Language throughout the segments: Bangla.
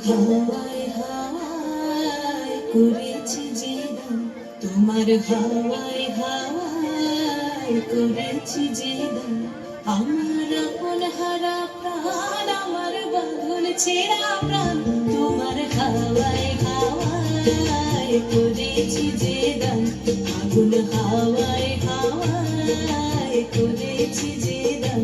হাওয়ায় হাওয়ায় করেছি যে দান, তোমার হাওয়ায় হাওয়ায় করেছি যে দান, আমার আপন হারা প্রাণ, আমার বাঁধন ছেঁড়া প্রাণ, তোমার হাওয়ায় হাওয়ায় করেছি যে দান, আগুন হাওয়ায় হাওয়ায় করেছি যে দান,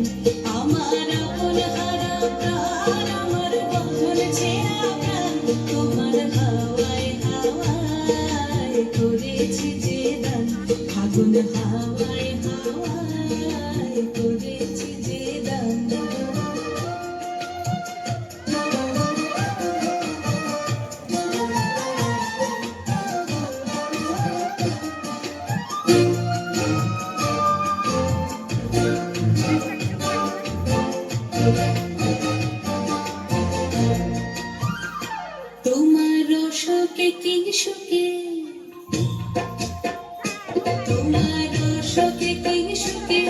আমার আপন হারা প্রাণ, আমার বাঁধন ছেঁড়া প্রাণ, তোমার হাওয়ায় হাওয়ায় করেছি যে দান, আগুন হাওয়ায় হাওয়ায় করেছি যে দান। তোমার শোকে কি সুখে, তোমার শোকে কি সুখে,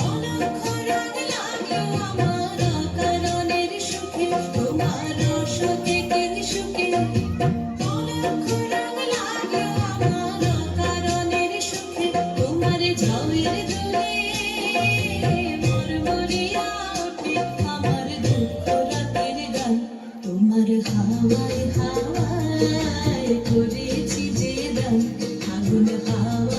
অলক্ষ রাগ লাগলো আমার কারণের সুখে, তোমার শোকে কি সুখে, অলক্ষ রাগ লাগলো আমার কারণের সুখে, তোমার ঝাউয়ের দোলে মরমরিয়া ওঠে আমার দুঃখ রাতের গান, তোমার হাওয়ায় হাওয়ায় করেছি যে দান, আগুন হাওয়া